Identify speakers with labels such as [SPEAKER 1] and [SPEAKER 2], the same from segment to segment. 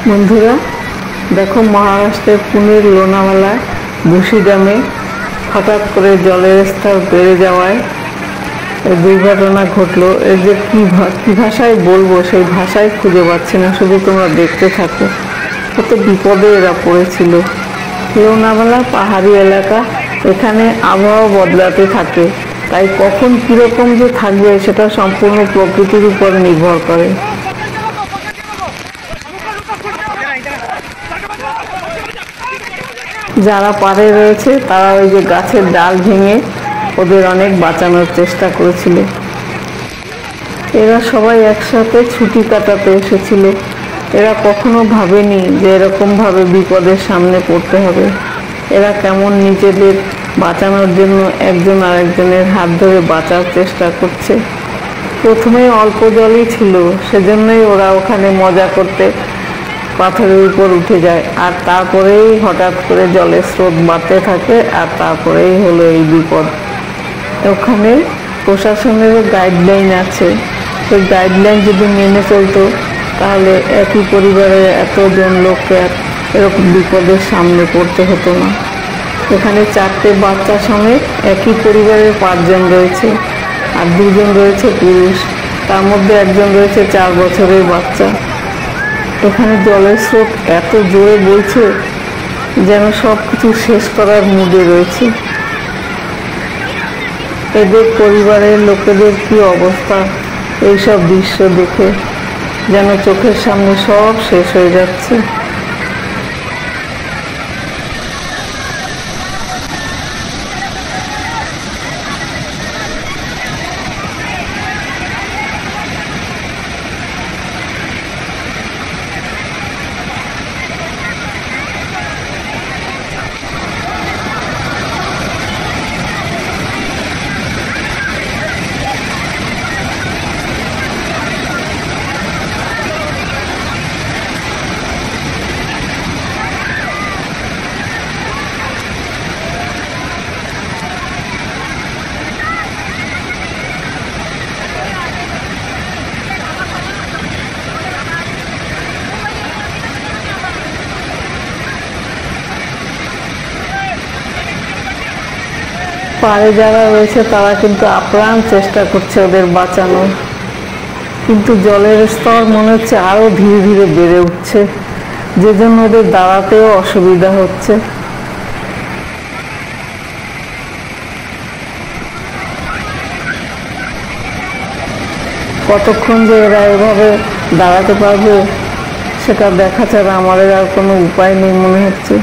[SPEAKER 1] বন্ধুরা দেখো, মহারাষ্ট্রের পুনের লোনাওয়ালা বুশি ড্যামে হঠাৎ করে জলের স্তর বেড়ে যাওয়ায় দুর্ঘটনা ঘটলো। এর যে কী ভাষায় বলবো সেই ভাষায় খুঁজে পাচ্ছি না, শুধু তোমরা দেখতে থাকো। কত বিপদে এরা পড়েছিল। লোনাওয়ালা পাহাড়ি এলাকা, এখানে আবহাওয়া বদলাতে থাকে, তাই কখন কীরকম যে থাকবে সেটা সম্পূর্ণ প্রকৃতির উপর নির্ভর করে। যারা পাড়ে রয়েছে তারা ওই যে গাছের ডাল ভেঙে ওদের অনেক বাঁচানোর চেষ্টা করেছিল। এরা সবাই একসাথে ছুটি কাটাতে এসেছিল। এরা কখনো ভাবেনি যে এরকমভাবে বিপদের সামনে পড়তে হবে। এরা কেমন নিজেদের বাঁচানোর জন্য একজন আরেকজনের হাত ধরে বাঁচার চেষ্টা করছে। প্রথমে অল্প জলই ছিল, সেজন্যই ওরা ওখানে মজা করতে পাথরের উপর উঠে যায়, আর তারপরেই হঠাৎ করে জলের স্রোত বাড়তে থাকে, আর তারপরেই হলো এই বিপদ। ওখানে প্রশাসনেরও গাইডলাইন আছে, সেই গাইডলাইন যদি মেনে চলতো তাহলে একই পরিবারের এতজন লোককে এরকম বিপদের সামনে পড়তে হতো না। এখানে 4টে বাচ্চা সমেত একই পরিবারের 5 জন রয়েছে, আর 2 জন রয়েছে পুরুষ, তার মধ্যে একজন রয়েছে 4 বছরের বাচ্চা। এখানে জলের স্রোত এত জোরে বইছে যেন সব কিছু শেষ করার মুডে রয়েছে। এদের পরিবারের লোকেদের কি অবস্থা, এইসব দৃশ্য দেখে যেন চোখের সামনে সব শেষ হয়ে যাচ্ছে। পাড়ে যারা রয়েছে তারা কিন্তু আপ্রাণ চেষ্টা করছে ওদের বাঁচানোর, কিন্তু জলের স্তর মনে হচ্ছে আরো ধীরে ধীরে বেড়ে উঠছে, যে জন্য ওদের দাঁড়াতেও অসুবিধা হচ্ছে। কতক্ষণ যে এরা এভাবে দাঁড়াতে পারবে সেটা দেখা ছাড়া আমাদের আর কোনো উপায় নেই মনে হচ্ছে।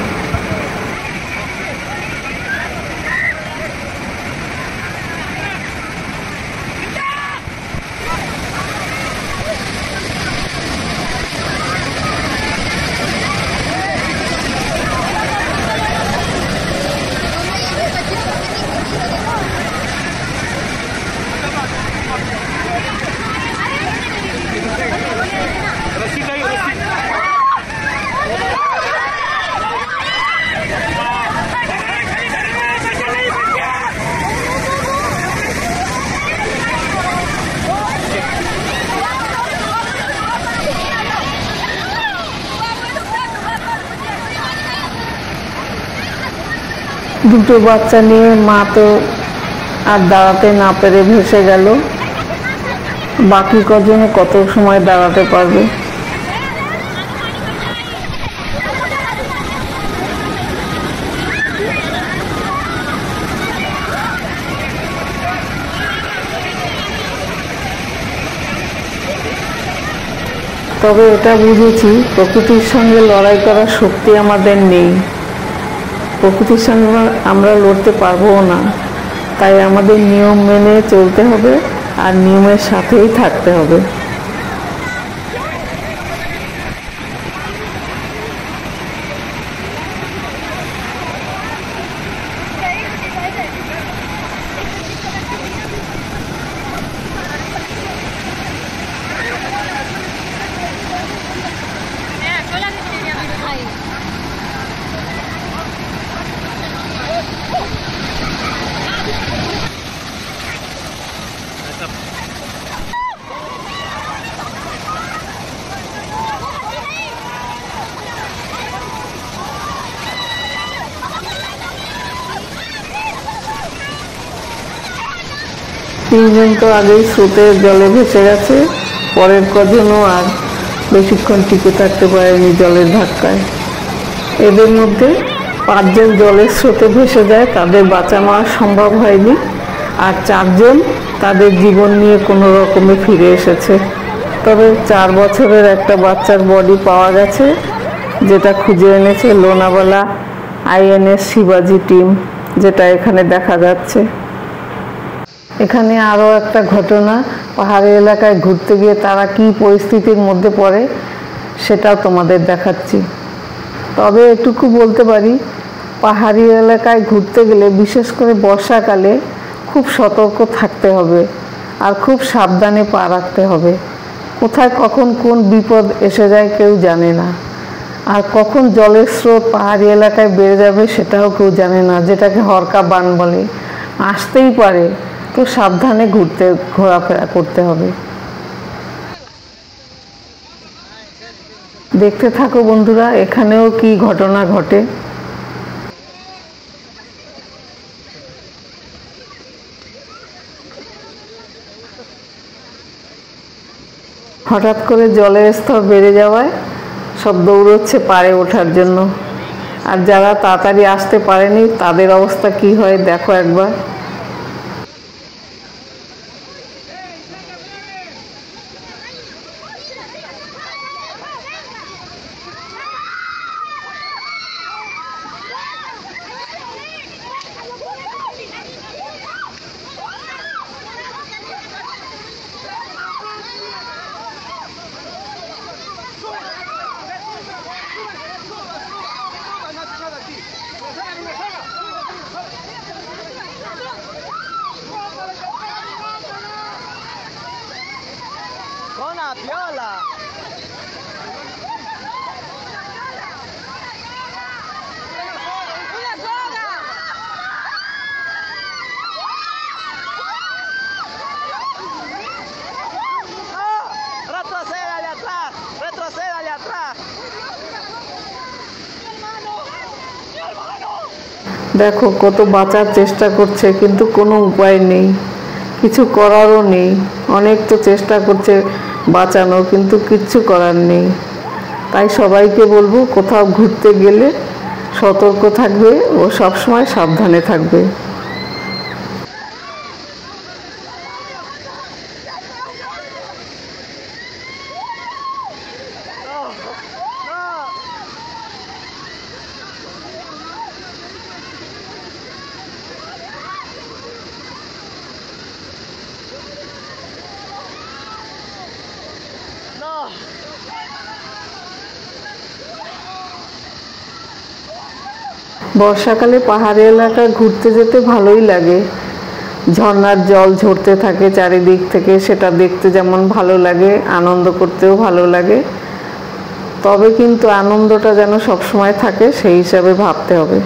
[SPEAKER 1] দুটো বাচ্চা নিয়ে মা তো আর দাঁড়াতে না পেরে ভেসে গেল। বাকি কজনে কত সময় দাঁড়াতে পারবে? তবে এটা বুঝেছি, প্রকৃতির সঙ্গে লড়াই করার শক্তি আমাদের নেই। প্রকৃতির সঙ্গে আমরা লড়তে পারবো না, তাই আমাদের নিয়ম মেনে চলতে হবে আর নিয়মের সাথেই থাকতে হবে। তিনজন তো আগেই স্রোতের জলে ভেসে গেছে, পরের কজনও আর বেশিক্ষণ টিকে থাকতে পারেনি জলের ধাক্কায়। এদের মধ্যে 5 জন জলের স্রোতে ভেসে যায়, তাদের বাঁচানো আর সম্ভব হয়নি। আর 4 জন তাদের জীবন নিয়ে কোনো রকমে ফিরে এসেছে। তবে 4 বছরের একটা বাচ্চার বডি পাওয়া গেছে, যেটা খুঁজে এনেছে লোনাভালা INS শিবাজি টিম, যেটা এখানে দেখা যাচ্ছে। এখানে আরও একটা ঘটনা, পাহাড়ি এলাকায় ঘুরতে গিয়ে তারা কি পরিস্থিতির মধ্যে পড়ে সেটাও তোমাদের দেখাচ্ছি। তবে এটুকু বলতে পারি, পাহাড়ি এলাকায় ঘুরতে গেলে বিশেষ করে বর্ষাকালে খুব সতর্ক থাকতে হবে আর খুব সাবধানে পা রাখতে হবে। কোথায় কখন কোন বিপদ এসে যায় কেউ জানে না, আর কখন জলের স্রোত পাহাড়ি এলাকায় বেড়ে যাবে সেটাও কেউ জানে না, যেটাকে হরকা বান বলে। আসতেই পারে, তো সাবধানে ঘোরাফেরা করতে হবে। দেখতে থাকো বন্ধুরা, এখানেও কি ঘটনা ঘটে। হঠাৎ করে জলের স্তর বেড়ে যাওয়ায় সব দৌড়চ্ছে পাড়ে ওঠার জন্য, আর যারা তাড়াতাড়ি আসতে পারেনি তাদের অবস্থা কি হয় দেখো একবার।
[SPEAKER 2] Buona piola! Una sola! No! Retroceda allá atrás! Retroceda allá atrás!
[SPEAKER 1] দেখো কত বাঁচার চেষ্টা করছে, কিন্তু কোনো উপায় নেই, কিছু করারও নেই। অনেক তো চেষ্টা করছে বাঁচানোর, কিন্তু কিচ্ছু করার নেই। তাই সবাইকে বলবো, কোথাও ঘুরতে গেলে সতর্ক থাকবে ও সবসময় সাবধানে থাকবে। বর্ষাকালে পাহাড়ি এলাকায় ঘুরতে যেতে ভালোই লাগে। ঝর্ণার জল ঝরতে থাকে চারিদিক থেকে, সেটা দেখতে যেমন ভালো লাগে, আনন্দ করতেও ভালো লাগে। তবে কিন্তু আনন্দটা যেন সবসময় থাকে সেই হিসাবে ভাবতে হবে।